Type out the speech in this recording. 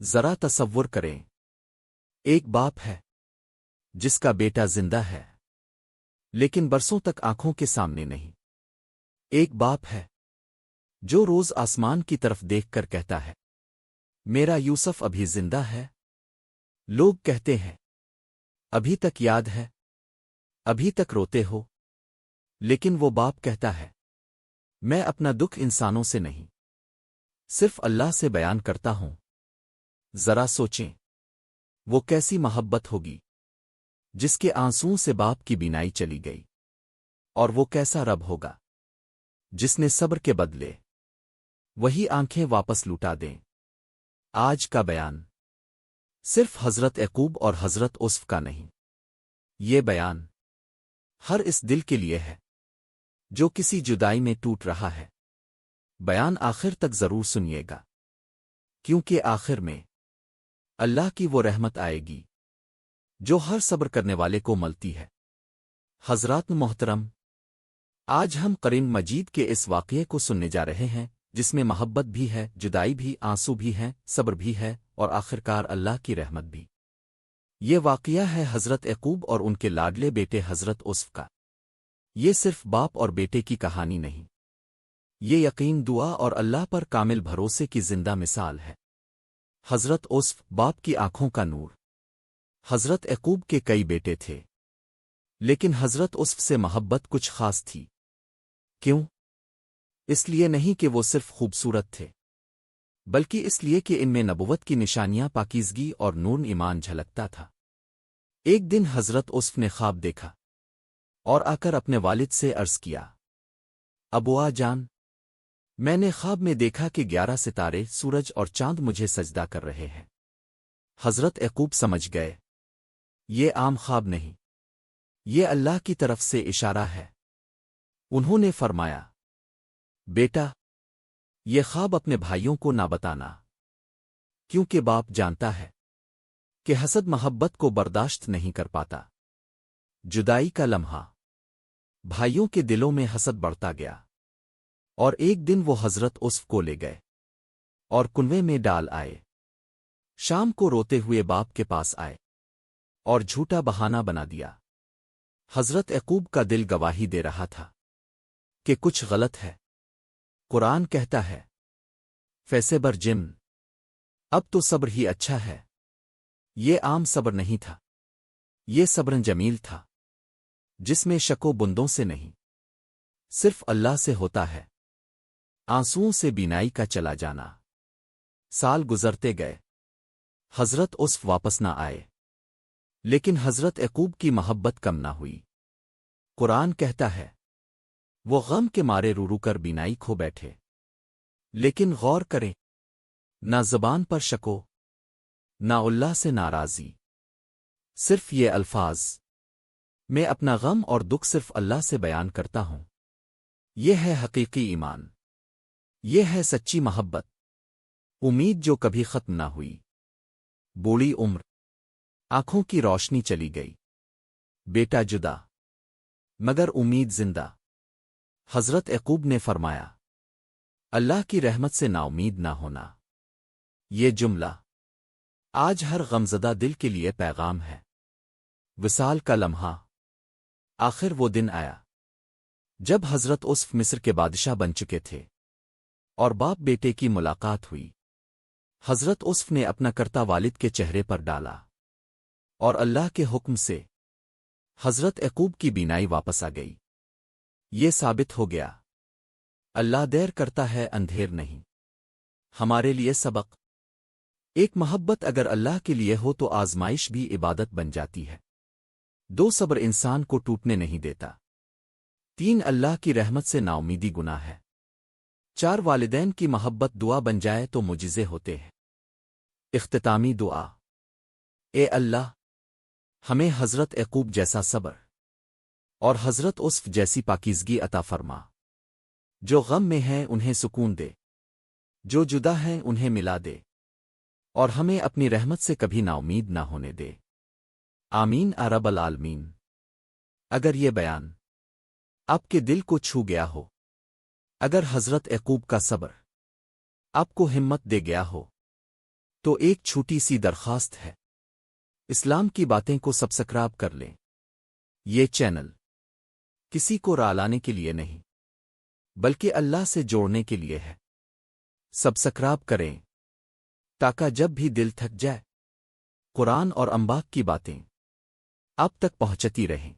ذرا تصور کریں، ایک باپ ہے جس کا بیٹا زندہ ہے لیکن برسوں تک آنکھوں کے سامنے نہیں۔ ایک باپ ہے جو روز آسمان کی طرف دیکھ کر کہتا ہے، میرا یوسف ابھی زندہ ہے؟ لوگ کہتے ہیں، ابھی تک یاد ہے، ابھی تک روتے ہو؟ لیکن وہ باپ کہتا ہے، میں اپنا دکھ انسانوں سے نہیں، صرف اللہ سے بیان کرتا ہوں۔ ذرا سوچیں، وہ کیسی محبت ہوگی جس کے آنسوؤں سے باپ کی بینائی چلی گئی، اور وہ کیسا رب ہوگا جس نے صبر کے بدلے وہی آنکھیں واپس لوٹا دیں۔ آج کا بیان صرف حضرت یعقوب اور حضرت یوسف کا نہیں، یہ بیان ہر اس دل کے لیے ہے جو کسی جدائی میں ٹوٹ رہا ہے۔ بیان آخر تک ضرور سنیے گا، کیونکہ آخر میں اللہ کی وہ رحمت آئے گی جو ہر صبر کرنے والے کو ملتی ہے۔ حضرات محترم، آج ہم قرآن مجید کے اس واقعے کو سننے جا رہے ہیں جس میں محبت بھی ہے، جدائی بھی، آنسو بھی ہیں، صبر بھی ہے، اور آخرکار اللہ کی رحمت بھی۔ یہ واقعہ ہے حضرت یعقوب اور ان کے لاڈلے بیٹے حضرت یوسف کا۔ یہ صرف باپ اور بیٹے کی کہانی نہیں، یہ یقین، دعا اور اللہ پر کامل بھروسے کی زندہ مثال ہے۔ حضرت یوسف، باپ کی آنکھوں کا نور۔ حضرت یعقوب کے کئی بیٹے تھے، لیکن حضرت یوسف سے محبت کچھ خاص تھی۔ کیوں؟ اس لیے نہیں کہ وہ صرف خوبصورت تھے، بلکہ اس لیے کہ ان میں نبوت کی نشانیاں، پاکیزگی اور نور ایمان جھلکتا تھا۔ ایک دن حضرت یوسف نے خواب دیکھا اور آ کر اپنے والد سے عرض کیا، ابوا جان، میں نے خواب میں دیکھا کہ 11 ستارے، سورج اور چاند مجھے سجدہ کر رہے ہیں۔ حضرت یعقوب سمجھ گئے، یہ عام خواب نہیں، یہ اللہ کی طرف سے اشارہ ہے۔ انہوں نے فرمایا، بیٹا، یہ خواب اپنے بھائیوں کو نہ بتانا، کیونکہ باپ جانتا ہے کہ حسد محبت کو برداشت نہیں کر پاتا۔ جدائی کا لمحہ بھائیوں کے دلوں میں حسد بڑھتا گیا، اور ایک دن وہ حضرت یوسف کو لے گئے اور کنویں میں ڈال آئے۔ شام کو روتے ہوئے باپ کے پاس آئے اور جھوٹا بہانہ بنا دیا۔ حضرت یعقوب کا دل گواہی دے رہا تھا کہ کچھ غلط ہے۔ قرآن کہتا ہے، فیصبر جم، اب تو صبر ہی اچھا ہے۔ یہ عام صبر نہیں تھا، یہ صبر جمیل تھا، جس میں شک و بندوں سے نہیں، صرف اللہ سے ہوتا ہے۔ آنسوؤں سے بینائی کا چلا جانا۔ سال گزرتے گئے، حضرت یوسف واپس نہ آئے، لیکن حضرت یعقوب کی محبت کم نہ ہوئی۔ قرآن کہتا ہے، وہ غم کے مارے رو رو کر بینائی کھو بیٹھے۔ لیکن غور کریں، نہ زبان پر شکو، نہ اللہ سے ناراضی، صرف یہ الفاظ، میں اپنا غم اور دکھ صرف اللہ سے بیان کرتا ہوں۔ یہ ہے حقیقی ایمان، یہ ہے سچی محبت، امید جو کبھی ختم نہ ہوئی۔ بوڑھی عمر، آنکھوں کی روشنی چلی گئی، بیٹا جدا، مگر امید زندہ۔ حضرت یعقوب نے فرمایا، اللہ کی رحمت سے نا امید نہ ہونا۔ یہ جملہ آج ہر غمزدہ دل کے لیے پیغام ہے۔ وصال کا لمحہ، آخر وہ دن آیا جب حضرت یوسف مصر کے بادشاہ بن چکے تھے اور باپ بیٹے کی ملاقات ہوئی۔ حضرت یوسف نے اپنا کرتا والد کے چہرے پر ڈالا، اور اللہ کے حکم سے حضرت یعقوب کی بینائی واپس آ گئی۔ یہ ثابت ہو گیا، اللہ دیر کرتا ہے، اندھیر نہیں۔ ہمارے لیے سبق، ایک محبت اگر اللہ کے لیے ہو تو آزمائش بھی عبادت بن جاتی ہے۔ 2 صبر انسان کو ٹوٹنے نہیں دیتا۔ 3 اللہ کی رحمت سے نا امیدی گناہ ہے۔ 4 والدین کی محبت دعا بن جائے تو معجزے ہوتے ہیں۔ اختتامی دعا، اے اللہ، ہمیں حضرت یعقوب جیسا صبر اور حضرت یوسف جیسی پاکیزگی عطا فرما۔ جو غم میں ہیں انہیں سکون دے، جو جدا ہیں انہیں ملا دے، اور ہمیں اپنی رحمت سے کبھی نا امید نہ ہونے دے۔ آمین یا رب العالمین۔ اگر یہ بیان آپ کے دل کو چھو گیا ہو، اگر حضرت یعقوب کا صبر آپ کو ہمت دے گیا ہو، تو ایک چھوٹی سی درخواست ہے، اسلام کی باتیں کو سبسکرائب کر لیں۔ یہ چینل کسی کو رالانے کے لیے نہیں بلکہ اللہ سے جوڑنے کے لیے ہے۔ سبسکرائب کریں تاکہ جب بھی دل تھک جائے قرآن اور انبیاء کی باتیں آپ تک پہنچتی رہیں۔